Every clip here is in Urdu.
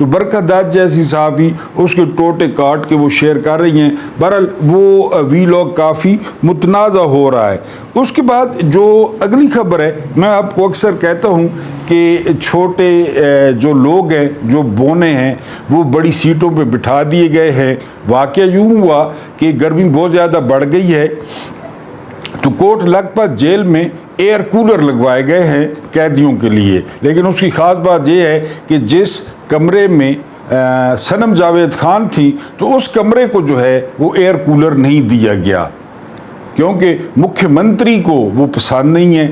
تو برکت جیسی صحافی اس کے ٹوٹے کاٹ کے وہ شیئر کر رہی ہیں. بہرحال وہ وی لاگ کافی متنازع ہو رہا ہے. اس کے بعد جو اگلی خبر ہے، میں آپ کو اکثر کہتا ہوں کہ چھوٹے جو لوگ ہیں، جو بونے ہیں، وہ بڑی سیٹوں پہ بٹھا دیے گئے ہیں. واقعہ یوں ہوا کہ گرمی بہت زیادہ بڑھ گئی ہے تو کوٹ لکھپت جیل میں ایئر کولر لگوائے گئے ہیں قیدیوں کے لیے. لیکن اس کی خاص بات یہ ہے کہ جس کمرے میں صنم جاوید خان تھی تو اس کمرے کو جو ہے وہ ایئر کولر نہیں دیا گیا، کیونکہ مکھیہ منتری کو وہ پسند نہیں ہے،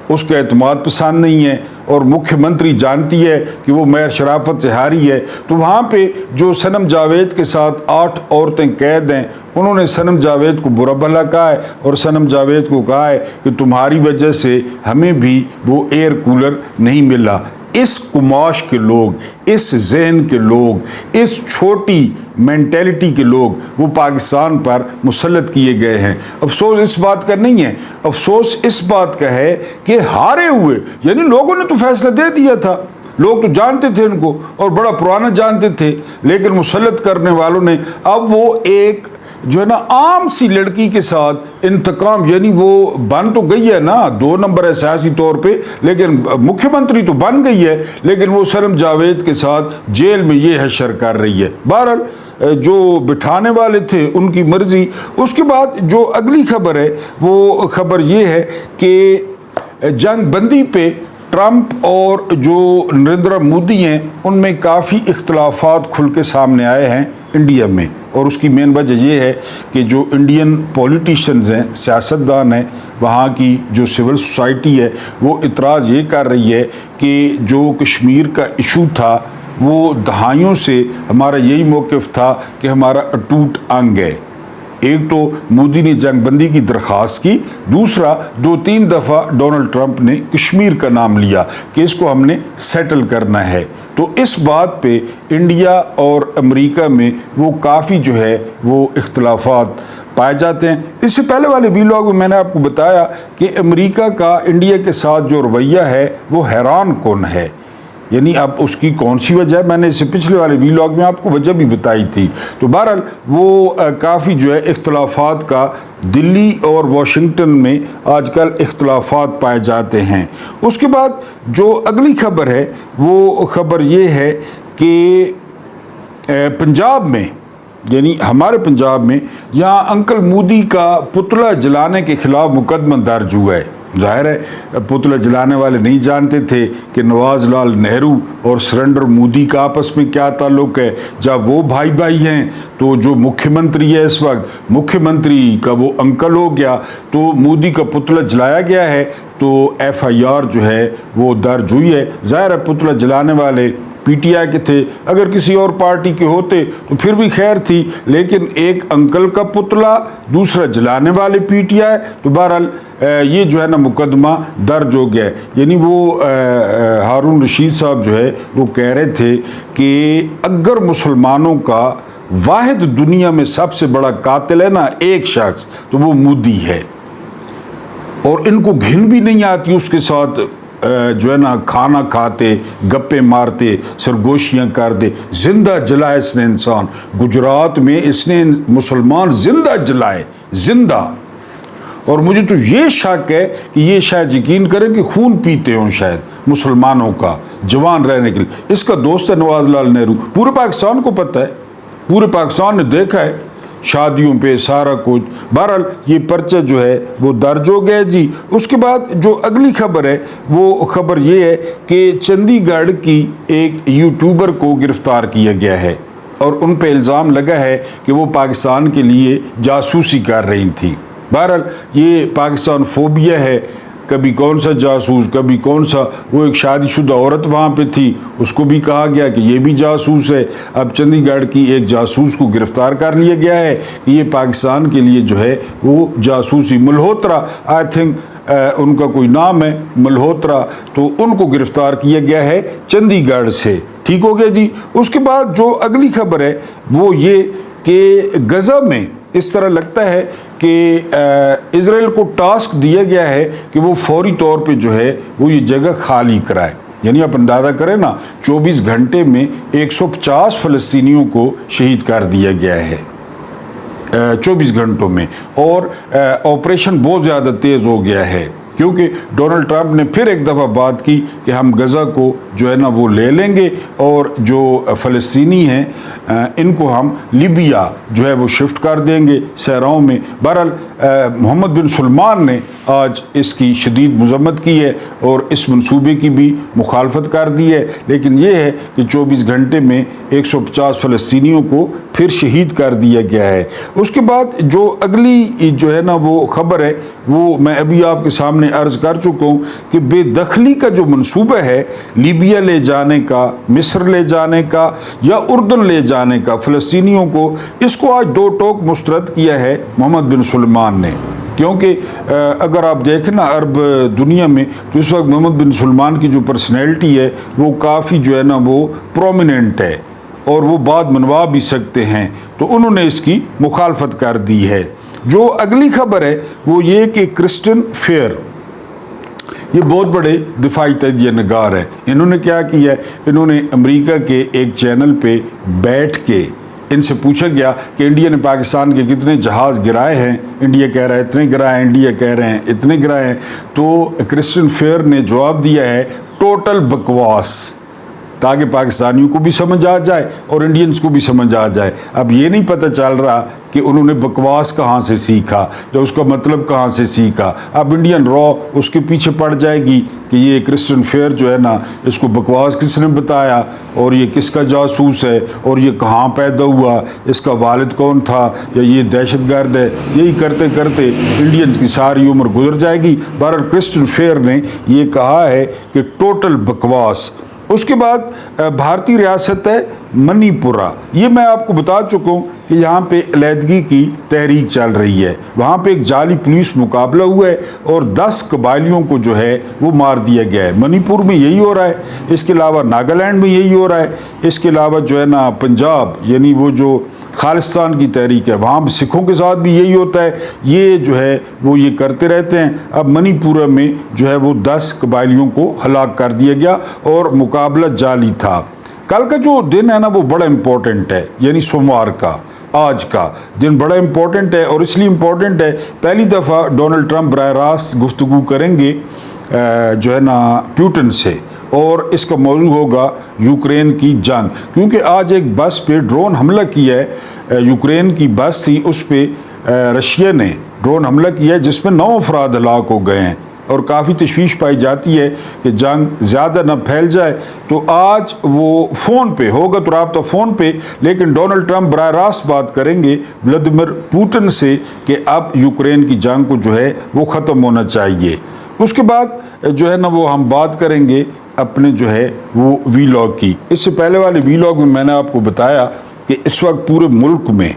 اس کا اعتماد پسند نہیں ہے، اور مکھیہ منتری جانتی ہے کہ وہ مہر شرافت سے ہاری ہے. تو وہاں پہ جو صنم جاوید کے ساتھ 8 عورتیں قید ہیں، انہوں نے صنم جاوید کو برا بھلا کہا ہے اور صنم جاوید کو کہا ہے کہ تمہاری وجہ سے ہمیں بھی وہ ایئر کولر نہیں ملا. اس کماش کے لوگ، اس ذہن کے لوگ، اس چھوٹی مینٹیلٹی کے لوگ وہ پاکستان پر مسلط کیے گئے ہیں. افسوس اس بات کا نہیں ہے، افسوس اس بات کا ہے کہ ہارے ہوئے، یعنی لوگوں نے تو فیصلہ دے دیا تھا، لوگ تو جانتے تھے ان کو اور بڑا پرانا جانتے تھے، لیکن مسلط کرنے والوں نے اب وہ ایک جو ہے نا عام سی لڑکی کے ساتھ انتقام، یعنی وہ بن تو گئی ہے نا 2 نمبر ہے سیاسی طور پہ، لیکن مکھیہ منتری تو بن گئی ہے، لیکن وہ صنم جاوید کے ساتھ جیل میں یہ حشر کر رہی ہے. بہرحال جو بٹھانے والے تھے ان کی مرضی. اس کے بعد جو اگلی خبر ہے وہ خبر یہ ہے کہ جنگ بندی پہ ٹرمپ اور جو نریندر مودی ہیں ان میں کافی اختلافات کھل کے سامنے آئے ہیں انڈیا میں. اور اس کی مین وجہ یہ ہے کہ جو انڈین پولیٹیشنز ہیں، سیاستدان ہیں، وہاں کی جو سول سوسائٹی ہے وہ اعتراض یہ کر رہی ہے کہ جو کشمیر کا ایشو تھا وہ دہائیوں سے ہمارا یہی موقف تھا کہ ہمارا اٹوٹ انگ ہے. ایک تو مودی نے جنگ بندی کی درخواست کی، دوسرا 2-3 دفعہ ڈونلڈ ٹرمپ نے کشمیر کا نام لیا کہ اس کو ہم نے سیٹل کرنا ہے. تو اس بات پہ انڈیا اور امریکہ میں وہ کافی جو ہے وہ اختلافات پائے جاتے ہیں. اس سے پہلے والے ویلاگ میں نے آپ کو بتایا کہ امریکہ کا انڈیا کے ساتھ جو رویہ ہے وہ حیران کن ہے. یعنی اب اس کی کون سی وجہ ہے، میں نے اس سے پچھلے والے ویلاگ میں آپ کو وجہ بھی بتائی تھی. تو بہرحال وہ کافی جو ہے اختلافات کا دلی اور واشنگٹن میں آج کل اختلافات پائے جاتے ہیں. اس کے بعد جو اگلی خبر ہے وہ خبر یہ ہے کہ پنجاب میں، یعنی ہمارے پنجاب میں، یہاں انکل مودی کا پتلا جلانے کے خلاف مقدمہ درج ہوا ہے. ظاہر ہے پتلا جلانے والے نہیں جانتے تھے کہ نواز لال نہرو اور سریندر مودی کا آپس میں کیا تعلق ہے. جب وہ بھائی بھائی ہیں تو جو مکھیہ منتری ہے اس وقت، مکھیہ منتری کا وہ انکل ہو گیا، تو مودی کا پتلا جلایا گیا ہے تو FIR جو ہے وہ درج ہوئی ہے. ظاہر ہے پتلا جلانے والے PTI کے تھے، اگر کسی اور پارٹی کے ہوتے تو پھر بھی خیر تھی، لیکن ایک انکل کا پتلا، دوسرا جلانے والے PTI، تو بہرحال یہ جو ہے نا مقدمہ درج ہو گیا ہے. یعنی وہ ہارون رشید صاحب جو ہے وہ کہہ رہے تھے کہ اگر مسلمانوں کا واحد دنیا میں سب سے بڑا قاتل ہے نا ایک شخص تو وہ مودی ہے، اور ان کو گھن بھی نہیں آتی اس کے ساتھ جو ہے نا کھانا کھاتے، گپے مارتے، سرگوشیاں کر دے. زندہ جلائے اس نے انسان، گجرات میں اس نے مسلمان زندہ جلائے، زندہ. اور مجھے تو یہ شک ہے کہ یہ شاید یقین کریں کہ خون پیتے ہوں شاید مسلمانوں کا جوان رہنے کے لیے. اس کا دوست ہے نواز لال نہرو، پورے پاکستان کو پتہ ہے، پورے پاکستان نے دیکھا ہے شادیوں پہ سارا کچھ. بہرحال یہ پرچہ جو ہے وہ درج ہو گیا جی. اس کے بعد جو اگلی خبر ہے وہ خبر یہ ہے کہ چندی گڑھ کی ایک یوٹیوبر کو گرفتار کیا گیا ہے اور ان پہ الزام لگا ہے کہ وہ پاکستان کے لیے جاسوسی کر رہی تھی. بہرحال یہ پاکستان فوبیا ہے، کبھی کون سا جاسوس، کبھی کون سا. وہ ایک شادی شدہ عورت وہاں پہ تھی، اس کو بھی کہا گیا کہ یہ بھی جاسوس ہے. اب چندی گڑھ کی ایک جاسوس کو گرفتار کر لیا گیا ہے کہ یہ پاکستان کے لیے جو ہے وہ جاسوسی. ملہوترا آئی تھنک ان کا کوئی نام ہے، ملہوترا، تو ان کو گرفتار کیا گیا ہے چندی گڑھ سے. ٹھیک ہو گیا جی. اس کے بعد جو اگلی خبر ہے وہ یہ کہ غزہ میں اس طرح لگتا ہے کہ اسرائیل کو ٹاسک دیا گیا ہے کہ وہ فوری طور پہ جو ہے وہ یہ جگہ خالی کرائے. یعنی آپ اندازہ کریں نا 24 گھنٹے میں 150 فلسطینیوں کو شہید کر دیا گیا ہے 24 گھنٹوں میں، اور آپریشن بہت زیادہ تیز ہو گیا ہے، کیونکہ ڈونلڈ ٹرمپ نے پھر ایک دفعہ بات کی کہ ہم غزہ کو جو ہے نا وہ لے لیں گے، اور جو فلسطینی ہیں ان کو ہم لیبیا جو ہے وہ شفٹ کر دیں گے صحراؤں میں۔ بہرحال محمد بن سلمان نے آج اس کی شدید مذمت کی ہے اور اس منصوبے کی بھی مخالفت کر دی ہے، لیکن یہ ہے کہ 24 گھنٹے میں 150 فلسطینیوں کو پھر شہید کر دیا گیا ہے۔ اس کے بعد جو اگلی جو ہے نا وہ خبر ہے وہ میں ابھی آپ کے سامنے عرض کر چکا ہوں کہ بے دخلی کا جو منصوبہ ہے لیبیا لے جانے کا، مصر لے جانے کا یا اردن لے جانے کا فلسطینیوں کو، اس کو آج دو ٹوک مسترد کیا ہے محمد بن سلمان نے، کیونکہ اگر آپ دیکھیں نا عرب دنیا میں تو اس وقت محمد بن سلمان کی جو پرسنالٹی ہے وہ کافی جو ہے نا وہ پرومیننٹ ہے اور وہ بات منوا بھی سکتے ہیں، تو انہوں نے اس کی مخالفت کر دی ہے۔ جو اگلی خبر ہے وہ یہ کہ کرسٹن فیئر یہ بہت بڑے دفاعی تجزیہ نگار ہیں، انہوں نے کیا کیا ہے، انہوں نے امریکہ کے ایک چینل پہ بیٹھ کے ان سے پوچھا گیا کہ انڈیا نے پاکستان کے کتنے جہاز گرائے ہیں، انڈیا کہہ رہا ہے اتنے گرائے ہیں، انڈیا کہہ رہے ہیں اتنے گرائے ہیں، تو کرسٹن فیئر نے جواب دیا ہے ٹوٹل بکواس، تاکہ پاکستانیوں کو بھی سمجھ آ جائے اور انڈینز کو بھی سمجھ آ جائے۔ اب یہ نہیں پتہ چل رہا کہ انہوں نے بکواس کہاں سے سیکھا یا اس کا مطلب کہاں سے سیکھا۔ اب انڈین را اس کے پیچھے پڑ جائے گی کہ یہ کرسٹن فیئر جو ہے نا اس کو بکواس کس نے بتایا اور یہ کس کا جاسوس ہے اور یہ کہاں پیدا ہوا، اس کا والد کون تھا یا یہ دہشت گرد ہے، یہی کرتے کرتے انڈینز کی ساری عمر گزر جائے گی۔ بہرحال کرسٹن فیئر نے یہ کہا ہے کہ ٹوٹل بکواس۔ اس کے بعد بھارتی ریاست ہے منی پورہ، یہ میں آپ کو بتا چکا ہوں کہ یہاں پہ علیحدگی کی تحریک چل رہی ہے، وہاں پہ ایک جعلی پولیس مقابلہ ہوا ہے اور 10 قبائلیوں کو جو ہے وہ مار دیا گیا ہے۔ منی پور میں یہی ہو رہا ہے، اس کے علاوہ ناگالینڈ میں یہی ہو رہا ہے، اس کے علاوہ جو ہے نا پنجاب یعنی وہ جو خالصتان کی تحریک ہے وہاں سکھوں کے ساتھ بھی یہی ہوتا ہے، یہ جو ہے وہ یہ کرتے رہتے ہیں۔ اب منی پور میں جو ہے وہ 10 قبائلیوں کو ہلاک کر دیا گیا اور مقابلہ جعلی تھا۔ کل کا جو دن ہے نا وہ بڑا امپورٹنٹ ہے، یعنی سوموار کا، آج کا دن بڑا امپورٹنٹ ہے، اور اس لیے امپورٹنٹ ہے پہلی دفعہ ڈونلڈ ٹرمپ براہ راست گفتگو کریں گے جو ہے نا پیوٹن سے، اور اس کا موضوع ہوگا یوکرین کی جنگ، کیونکہ آج ایک بس پہ ڈرون حملہ کیا ہے، یوکرین کی بس تھی اس پہ رشیا نے ڈرون حملہ کیا ہے جس میں 9 افراد ہلاک ہو گئے ہیں، اور کافی تشویش پائی جاتی ہے کہ جنگ زیادہ نہ پھیل جائے۔ تو آج وہ فون پہ ہوگا تو رابطہ فون پہ، لیکن ڈونلڈ ٹرمپ براہ راست بات کریں گے ولادیمیر پوٹن سے کہ اب یوکرین کی جنگ کو جو ہے وہ ختم ہونا چاہیے۔ اس کے بعد جو ہے نا وہ ہم بات کریں گے اپنے جو ہے وہ وی لاگ کی۔ اس سے پہلے والے وی لاگ میں نے آپ کو بتایا کہ اس وقت پورے ملک میں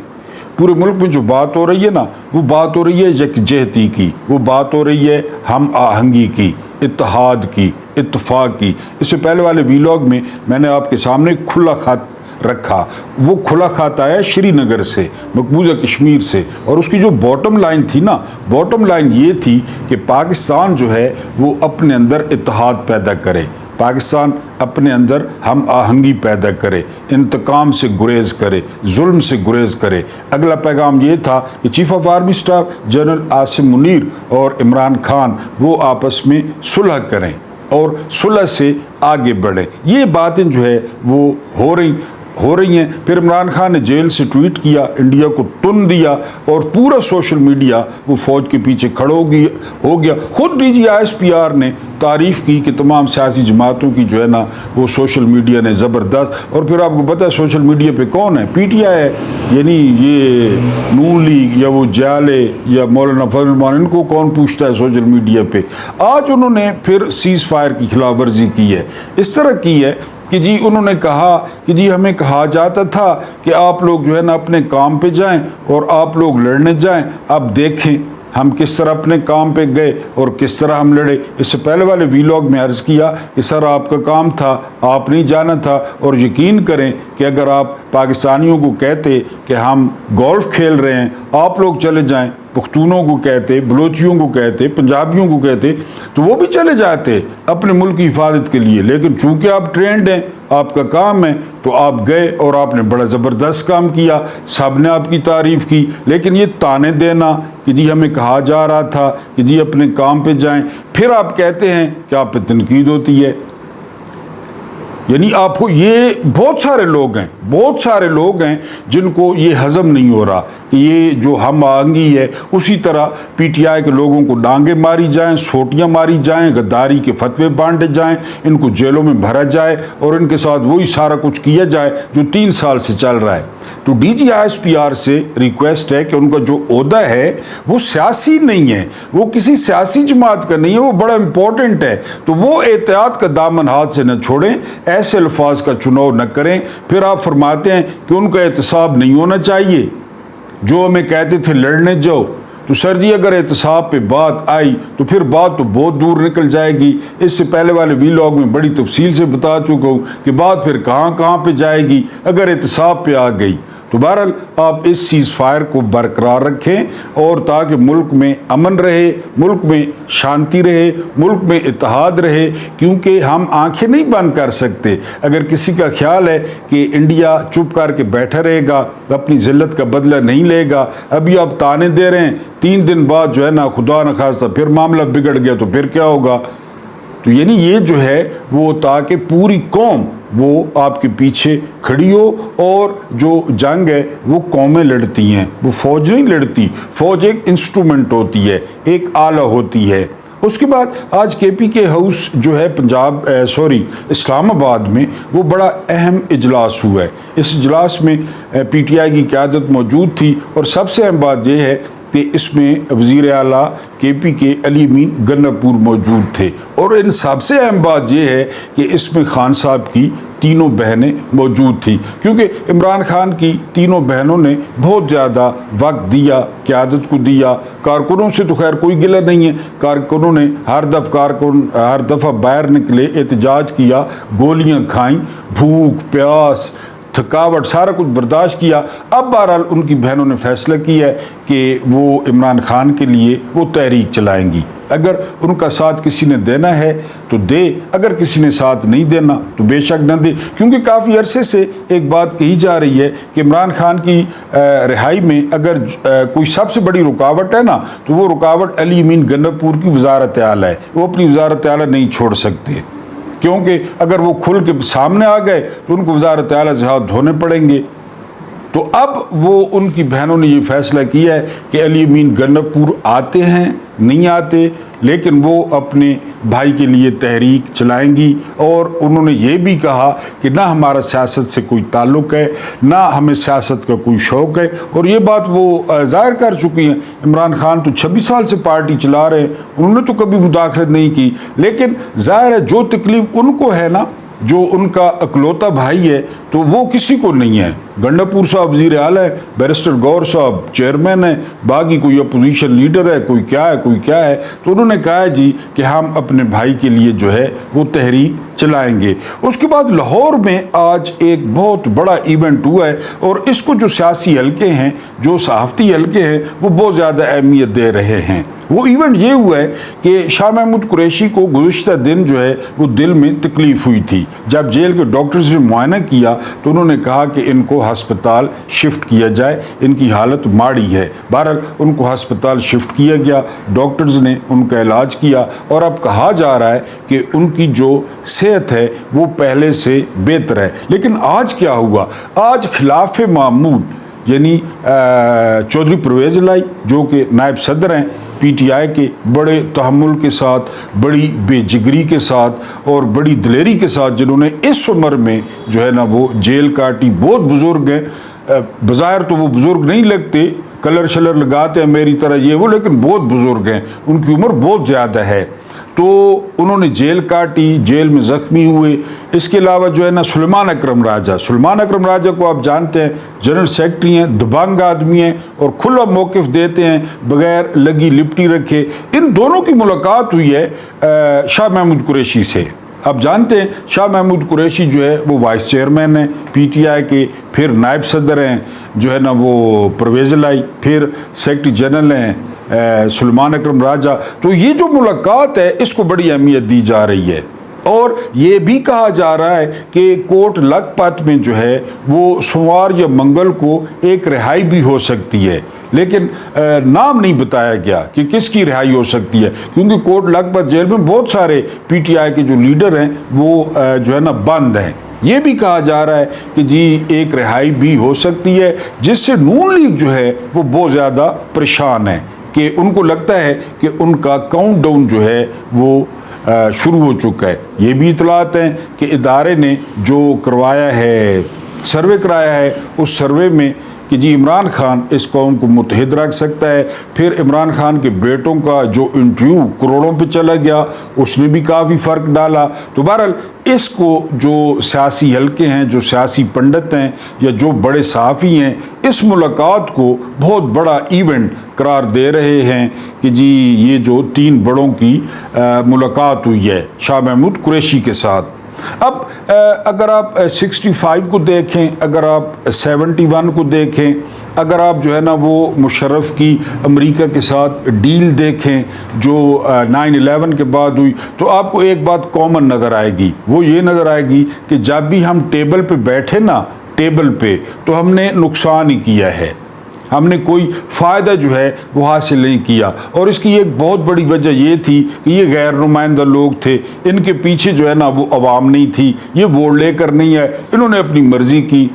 جو بات ہو رہی ہے نا وہ بات ہو رہی ہے یکجہتی کی، وہ بات ہو رہی ہے ہم آہنگی کی، اتحاد کی، اتفاق کی۔ اس سے پہلے والے وی لاگ میں میں نے آپ کے سامنے کھلا خط رکھا، وہ کھلا خط آیا شری نگر سے، مقبوضہ کشمیر سے، اور اس کی جو باٹم لائن تھی نا، باٹم لائن یہ تھی کہ پاکستان جو ہے وہ اپنے اندر اتحاد پیدا کرے، پاکستان اپنے اندر ہم آہنگی پیدا کرے، انتقام سے گریز کرے، ظلم سے گریز کرے۔ اگلا پیغام یہ تھا کہ chief of army staff general Asim Munir اور عمران خان وہ آپس میں صلح کریں اور صلح سے آگے بڑھیں۔ یہ باتیں جو ہے وہ ہو رہی ہیں۔ پھر عمران خان نے جیل سے ٹویٹ کیا، انڈیا کو تن دیا، اور پورا سوشل میڈیا وہ فوج کے پیچھے کھڑا ہو گیا۔ خود ڈی جی ISPR نے تعریف کی کہ تمام سیاسی جماعتوں کی جو ہے نا وہ سوشل میڈیا نے زبردست، اور پھر آپ کو پتہ ہے سوشل میڈیا پہ کون ہے، PTI ہے، یعنی یہ نون لیگ یا وہ جالے یا مولانا فضل الرحمان، ان کو کون پوچھتا ہے سوشل میڈیا پہ۔ آج انہوں نے پھر سیز فائر کی خلاف ورزی کی ہے، اس طرح کی ہے کہ جی انہوں نے کہا کہ جی ہمیں کہا جاتا تھا کہ آپ لوگ جو ہے نا اپنے کام پہ جائیں اور آپ لوگ لڑنے جائیں، اب دیکھیں ہم کس طرح اپنے کام پہ گئے اور کس طرح ہم لڑے۔ اس سے پہلے والے وی لاگ میں عرض کیا کہ سر آپ کا کام تھا، آپ نہیں جانا تھا، اور یقین کریں کہ اگر آپ پاکستانیوں کو کہتے کہ ہم گولف کھیل رہے ہیں آپ لوگ چلے جائیں، پختونوں کو کہتے، بلوچیوں کو کہتے، پنجابیوں کو کہتے، تو وہ بھی چلے جاتے اپنے ملک کی حفاظت کے لیے، لیکن چونکہ آپ ٹرینڈ ہیں، آپ کا کام ہے، تو آپ گئے اور آپ نے بڑا زبردست کام کیا، سب نے آپ کی تعریف کی۔ لیکن یہ تانے دینا کہ جی ہمیں کہا جا رہا تھا کہ جی اپنے کام پہ جائیں، پھر آپ کہتے ہیں کہ آپ پہ تنقید ہوتی ہے، یعنی آپ کو یہ بہت سارے لوگ ہیں جن کو یہ ہضم نہیں ہو رہا کہ یہ جو ہم آہنگی ہے اسی طرح پی ٹی آئی کے لوگوں کو ڈانگیں ماری جائیں، سوٹیاں ماری جائیں، غداری کے فتوے بانٹے جائیں، ان کو جیلوں میں بھرا جائے اور ان کے ساتھ وہی سارا کچھ کیا جائے جو 3 سال سے چل رہا ہے۔ تو D G I S P R سے ریکویسٹ ہے کہ ان کا جو عہدہ ہے وہ سیاسی نہیں ہے، وہ کسی سیاسی جماعت کا نہیں ہے، وہ بڑا امپورٹنٹ ہے، تو وہ احتیاط کا دامن ہاتھ سے نہ چھوڑیں، ایسے الفاظ کا چناؤ نہ کریں۔ پھر آپ فرماتے ہیں کہ ان کا احتساب نہیں ہونا چاہیے، جو ہمیں کہتے تھے لڑنے جاؤ، تو سر جی اگر احتساب پہ بات آئی تو پھر بات تو بہت دور نکل جائے گی۔ اس سے پہلے والے ویلاگ میں بڑی تفصیل سے بتا چکا ہوں کہ بات پھر کہاں پہ جائے گی اگر احتساب پہ آ گئی۔ تو بہرحال آپ اس سیز فائر کو برقرار رکھیں اور تاکہ ملک میں امن رہے، ملک میں شانتی رہے، ملک میں اتحاد رہے، کیونکہ ہم آنکھیں نہیں بند کر سکتے۔ اگر کسی کا خیال ہے کہ انڈیا چپ کر کے بیٹھا رہے گا، اپنی ذلت کا بدلہ نہیں لے گا، ابھی آپ تانے دے رہے ہیں، 3 دن بعد جو ہے نا خدا نہ خواستہ پھر معاملہ بگڑ گیا تو پھر کیا ہوگا؟ تو یعنی یہ جو ہے وہ تاکہ پوری قوم وہ آپ کے پیچھے کھڑی ہو، اور جو جنگ ہے وہ قومیں لڑتی ہیں، وہ فوج نہیں لڑتی، فوج ایک انسٹرومنٹ ہوتی ہے، ایک آلہ ہوتی ہے۔ اس کے بعد آج کے پی کے ہاؤس جو ہے اسلام آباد میں وہ بڑا اہم اجلاس ہوا ہے۔ اس اجلاس میں پی ٹی آئی کی قیادت موجود تھی، اور سب سے اہم بات یہ ہے کہ اس میں وزیر اعلیٰ کے پی کے علی امین گناپور موجود تھے، اور ان سب سے اہم بات یہ ہے کہ اس میں خان صاحب کی 3 بہنیں موجود تھیں، کیونکہ عمران خان کی 3 بہنوں نے بہت زیادہ وقت دیا، قیادت کو دیا۔ کارکنوں سے تو خیر کوئی گلہ نہیں ہے، کارکنوں نے ہر دفعہ باہر نکلے، احتجاج کیا، گولیاں کھائیں، بھوک پیاس تھکاوٹ سارا کچھ برداشت کیا۔ اب بہرحال ان کی بہنوں نے فیصلہ کیا ہے کہ وہ عمران خان کے لیے وہ تحریک چلائیں گی۔ اگر ان کا ساتھ کسی نے دینا ہے تو دے، اگر کسی نے ساتھ نہیں دینا تو بے شک نہ دے، کیونکہ کافی عرصے سے ایک بات کہی جا رہی ہے کہ عمران خان کی رہائی میں اگر کوئی سب سے بڑی رکاوٹ ہے نا تو وہ رکاوٹ علی امین گناپور کی وزارت اعلیٰ ہے۔ وہ اپنی وزارت اعلیٰ نہیں چھوڑ سکتے، کیونکہ اگر وہ کھل کے سامنے آ گئے تو ان کو وزارت اعلیٰ سے ہاتھ دھونے پڑیں گے۔ تو اب وہ ان کی بہنوں نے یہ فیصلہ کیا ہے کہ علی امین گناپور آتے ہیں نہیں آتے، لیکن وہ اپنے بھائی کے لیے تحریک چلائیں گی، اور انہوں نے یہ بھی کہا کہ نہ ہمارا سیاست سے کوئی تعلق ہے، نہ ہمیں سیاست کا کوئی شوق ہے، اور یہ بات وہ ظاہر کر چکی ہیں۔ عمران خان تو 26 سال سے پارٹی چلا رہے ہیں، انہوں نے تو کبھی مداخلت نہیں کی، لیکن ظاہر ہے جو تکلیف ان کو ہے نا، جو ان کا اکلوتا بھائی ہے، تو وہ کسی کو نہیں ہے۔ گنڈاپور صاحب وزیر اعلیٰ ہے، بیرسٹر گور صاحب چیئرمین ہے، باقی کوئی اپوزیشن لیڈر ہے، کوئی کیا ہے، تو انہوں نے کہا جی کہ ہم اپنے بھائی کے لیے جو ہے وہ تحریک چلائیں گے۔ اس کے بعد لاہور میں آج ایک بہت بڑا ایونٹ ہوا ہے، اور اس کو جو سیاسی حلقے ہیں، جو صحافتی حلقے ہیں، وہ بہت زیادہ اہمیت دے رہے ہیں۔ وہ ایونٹ یہ ہوا ہے کہ شاہ محمود قریشی کو گزشتہ دن جو ہے وہ دل میں تکلیف ہوئی تھی۔ جب جیل کے ڈاکٹرز نے معائنہ کیا تو انہوں نے کہا کہ ان کو ہسپتال شفٹ کیا جائے، ان کی حالت ماڑی ہے۔ بہرحال ان کو ہسپتال شفٹ کیا گیا، ڈاکٹرز نے ان کا علاج کیا، اور اب کہا جا رہا ہے کہ ان کی جو صحت ہے وہ پہلے سے بہتر ہے۔ لیکن آج کیا ہوا؟ آج خلاف معمول یعنی چودھری پرویز الہی جو کہ نائب صدر ہیں پی ٹی آئی کے، بڑے تحمل کے ساتھ، بڑی بے جگری کے ساتھ اور بڑی دلیری کے ساتھ، جنہوں نے اس عمر میں جو ہے نا وہ جیل کاٹی، بہت بزرگ ہیں، بظاہر تو وہ بزرگ نہیں لگتے، کلر شلر لگاتے ہیں میری طرح یہ وہ، لیکن بہت بزرگ ہیں، ان کی عمر بہت زیادہ ہے، تو انہوں نے جیل کاٹی، جیل میں زخمی ہوئے۔ اس کے علاوہ جو ہے نا سلیمان اکرم راجہ کو آپ جانتے ہیں، جنرل سیکرٹری ہیں، دبنگ آدمی ہیں، اور کھلا موقف دیتے ہیں بغیر لگی لپٹی رکھے۔ ان دونوں کی ملاقات ہوئی ہے شاہ محمود قریشی سے، آپ جانتے ہیں شاہ محمود قریشی جو ہے وہ وائس چیئرمین ہیں پی ٹی آئی کے، پھر نائب صدر ہیں جو ہے نا وہ پرویز الہی، پھر سیکرٹری جنرل ہیں سلیمان اکرم راجہ. تو یہ جو ملاقات ہے اس کو بڑی اہمیت دی جا رہی ہے، اور یہ بھی کہا جا رہا ہے کہ کوٹ لکھپت میں جو ہے وہ سوموار یا منگل کو ایک رہائی بھی ہو سکتی ہے، لیکن نام نہیں بتایا گیا کہ کس کی رہائی ہو سکتی ہے، کیونکہ کوٹ لکھپت جیل میں بہت سارے پی ٹی آئی کے جو لیڈر ہیں وہ جو ہے نا بند ہیں. یہ بھی کہا جا رہا ہے کہ جی ایک رہائی بھی ہو سکتی ہے، جس سے نون لیگ جو ہے وہ بہت زیادہ پریشان ہے کہ ان کو لگتا ہے کہ ان کا کاؤنٹ ڈاؤن جو ہے وہ شروع ہو چکا ہے. یہ بھی اطلاعات ہیں کہ ادارے نے جو کروایا ہے، سروے کرایا ہے، اس سروے میں کہ جی عمران خان اس قوم کو متحد رکھ سکتا ہے. پھر عمران خان کے بیٹوں کا جو انٹرویو کروڑوں پہ چلا گیا اس نے بھی کافی فرق ڈالا. تو بہرحال اس کو جو سیاسی حلقے ہیں، جو سیاسی پنڈت ہیں یا جو بڑے صحافی ہیں، اس ملاقات کو بہت بڑا ایونٹ قرار دے رہے ہیں کہ جی یہ جو 3 بڑوں کی ملاقات ہوئی ہے شاہ محمود قریشی کے ساتھ. اب اگر آپ 65 کو دیکھیں، اگر آپ 71 کو دیکھیں، اگر آپ جو ہے نا وہ مشرف کی امریکہ کے ساتھ ڈیل دیکھیں جو 9/11 کے بعد ہوئی، تو آپ کو ایک بات کامن نظر آئے گی. وہ یہ نظر آئے گی کہ جب بھی ہم ٹیبل پہ بیٹھے نا، ٹیبل پہ، تو ہم نے نقصان ہی کیا ہے، ہم نے کوئی فائدہ جو ہے وہ حاصل نہیں کیا. اور اس کی ایک بہت بڑی وجہ یہ تھی کہ یہ غیر نمائندہ لوگ تھے، ان کے پیچھے جو ہے نا وہ عوام نہیں تھی، یہ ووٹ لے کر نہیں ہے، انہوں نے اپنی مرضی کی.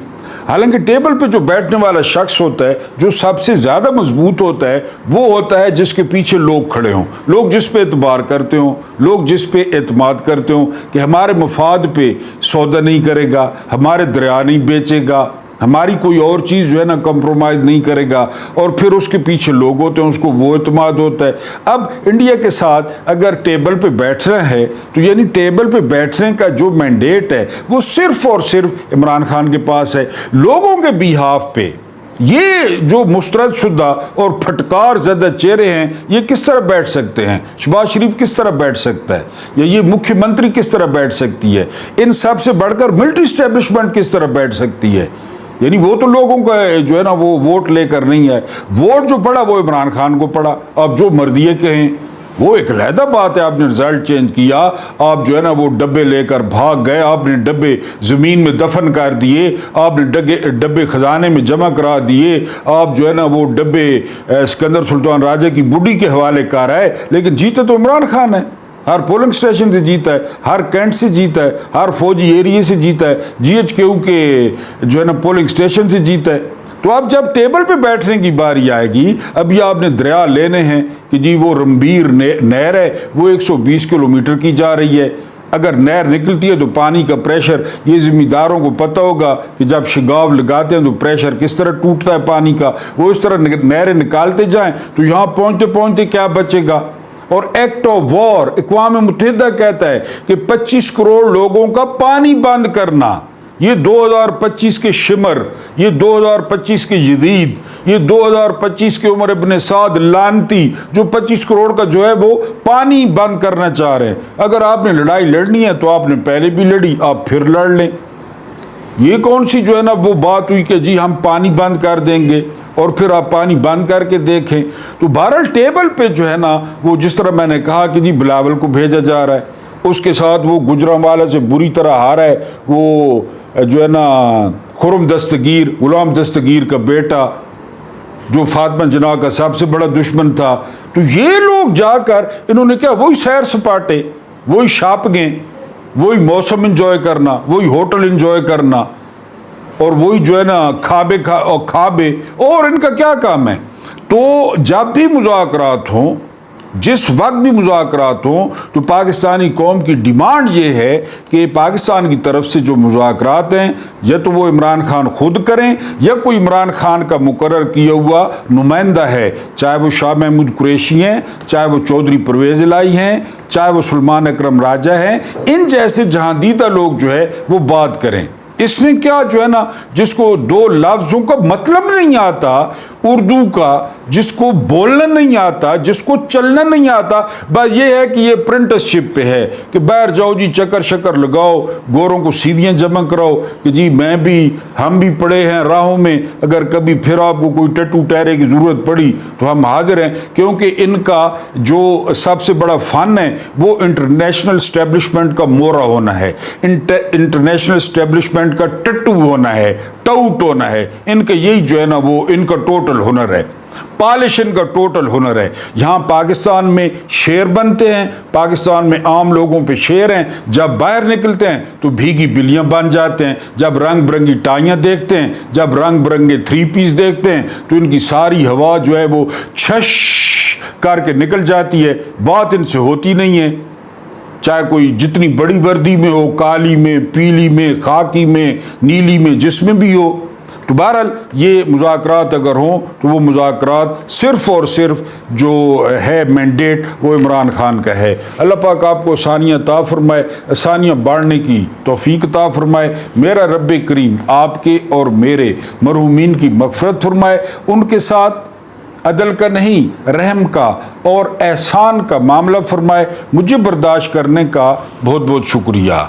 حالانکہ ٹیبل پہ جو بیٹھنے والا شخص ہوتا ہے، جو سب سے زیادہ مضبوط ہوتا ہے، وہ ہوتا ہے جس کے پیچھے لوگ کھڑے ہوں، لوگ جس پہ اعتبار کرتے ہوں، لوگ جس پہ اعتماد کرتے ہوں کہ ہمارے مفاد پہ سودا نہیں کرے گا، ہمارے دریا نہیں بیچے گا، ہماری کوئی اور چیز جو ہے نا کمپرومائز نہیں کرے گا. اور پھر اس کے پیچھے لوگ ہوتے ہیں، اس کو وہ اعتماد ہوتا ہے. اب انڈیا کے ساتھ اگر ٹیبل پہ بیٹھنا ہے تو یعنی ٹیبل پہ بیٹھنے کا جو مینڈیٹ ہے وہ صرف اور صرف عمران خان کے پاس ہے. لوگوں کے بیہاف پہ یہ جو مسترد شدہ اور پھٹکار زدہ چہرے ہیں، یہ کس طرح بیٹھ سکتے ہیں؟ شہباز شریف کس طرح بیٹھ سکتا ہے، یا یہ مکھیہ منتری کس طرح بیٹھ سکتی ہے؟ ان سب سے بڑھ کر ملٹری اسٹیبلشمنٹ کس طرح بیٹھ سکتی ہے؟ یعنی وہ تو لوگوں کا جو ہے نا وہ ووٹ لے کر نہیں ہے، ووٹ جو پڑا وہ عمران خان کو پڑا. اب جو مردیے کہیں وہ ایک علیحدہ بات ہے، آپ نے رزلٹ چینج کیا، آپ جو ہے نا وہ ڈبے لے کر بھاگ گئے، آپ نے ڈبے زمین میں دفن کر دیے، آپ نے ڈبے خزانے میں جمع کرا دیے، آپ جو ہے نا وہ ڈبے سکندر سلطان راجہ کی بڈی کے حوالے کر آئے، لیکن جیتے تو عمران خان ہے. ہر پولنگ اسٹیشن سے جیتا ہے، ہر کینٹ سے جیتا ہے، ہر فوجی ایریے سے جیتا ہے، GHQ کے جو ہے نا پولنگ اسٹیشن سے جیتا ہے. تو اب جب ٹیبل پہ بیٹھنے کی باری آئے گی، اب یہ آپ نے دریا لینے ہیں کہ جی وہ رمبیر نہر ہے، وہ 120 کلومیٹر کی جا رہی ہے. اگر نہر نکلتی ہے تو پانی کا پریشر، یہ ذمہ داروں کو پتہ ہوگا کہ جب شگاف لگاتے ہیں تو پریشر کس طرح ٹوٹتا ہے پانی کا. وہ اس طرح نہریں نکالتے جائیں تو یہاں پہنچتے پہنچتے کیا بچے گا. اور ایکٹ آف وار اقوام متحدہ کہتا ہے کہ 25 کروڑ لوگوں کا پانی بند کرنا، یہ 2025 کے شمر، یہ 2025 کے یزید، یہ 2025 کے عمر ابن سعد لانتی جو 25 کروڑ کا جو ہے وہ پانی بند کرنا چاہ رہے ہیں. اگر آپ نے لڑائی لڑنی ہے تو آپ نے پہلے بھی لڑی، آپ پھر لڑ لیں. یہ کون سی جو ہے نا وہ بات ہوئی کہ جی ہم پانی بند کر دیں گے اور پھر آپ پانی بند کر کے دیکھیں. تو بہرحال ٹیبل پہ جو ہے نا وہ جس طرح میں نے کہا کہ جی بلاول کو بھیجا جا رہا ہے، اس کے ساتھ وہ گجرانوالہ سے بری طرح ہارا ہے، وہ جو ہے نا خرم دستگیر، غلام دستگیر کا بیٹا جو فاطمہ جناح کا سب سے بڑا دشمن تھا. تو یہ لوگ جا کر انہوں نے کیا، وہی سیر سپاٹے، وہی شاپنگیں، وہی موسم انجوائے کرنا، وہی ہوٹل انجوائے کرنا، اور وہی جو ہے نا کھابے، اور ان کا کیا کام ہے. تو جب بھی مذاکرات ہوں، جس وقت بھی مذاکرات ہوں، تو پاکستانی قوم کی ڈیمانڈ یہ ہے کہ پاکستان کی طرف سے جو مذاکرات ہیں یا تو وہ عمران خان خود کریں یا کوئی عمران خان کا مقرر کیا ہوا نمائندہ ہے، چاہے وہ شاہ محمود قریشی ہیں، چاہے وہ چودھری پرویز الہی ہیں، چاہے وہ سلیمان اکرم راجہ ہیں، ان جیسے جہاندیدہ لوگ جو ہے وہ بات کریں. اس نے کیا جو ہے نا جس کو 2 لفظوں کا مطلب نہیں آتا اردو کا جس کو بولنا نہیں آتا، جس کو چلنا نہیں آتا، بس یہ ہے کہ یہ پرنٹرشپ پہ ہے کہ باہر جاؤ جی، چکر شکر لگاؤ، گوروں کو سیدھیاں جمع کراؤ کہ جی ہم بھی پڑے ہیں راہوں میں، اگر کبھی پھر آپ کو کوئی ٹٹو ٹہرے کی ضرورت پڑی تو ہم حاضر ہیں، کیونکہ ان کا جو سب سے بڑا فن ہے وہ انٹرنیشنل اسٹیبلشمنٹ کا مورا ہونا ہے، انٹرنیشنل اسٹیبلشمنٹ کا ٹٹو ہونا ہے، ٹاؤٹ ہونا ہے، ان کا یہی جو ہے نا وہ ان کا ٹوٹل ہنر ہے، پالش ان کا ٹوٹل ہنر ہے۔ یہاں پاکستان میں شیر بنتے ہیں، پاکستان میں عام لوگوں پہ شیر ہیں، جب باہر نکلتے ہیں تو بھیگی بلیاں بن جاتے ہیں، جب رنگ برنگی ٹائیاں دیکھتے ہیں، جب رنگ برنگے 3 پیس دیکھتے ہیں تو ان کی ساری ہوا جو ہے وہ چھش کر کے نکل جاتی ہے، بات ان سے ہوتی نہیں ہے، چاہے کوئی جتنی بڑی وردی میں ہو، کالی میں، پیلی میں، خاکی میں، نیلی میں، جس میں بھی ہو۔ تو بہرحال یہ مذاکرات اگر ہوں تو وہ مذاکرات صرف اور صرف جو ہے مینڈیٹ وہ عمران خان کا ہے۔ اللہ پاک آپ کو آسانیاں عطا فرمائے، آسانیاں بانٹنے کی توفیق عطا فرمائے۔ میرا رب کریم آپ کے اور میرے مرحومین کی مغفرت فرمائے، ان کے ساتھ عدل کا نہیں رحم کا اور احسان کا معاملہ فرمائے۔ مجھے برداشت کرنے کا بہت بہت شکریہ۔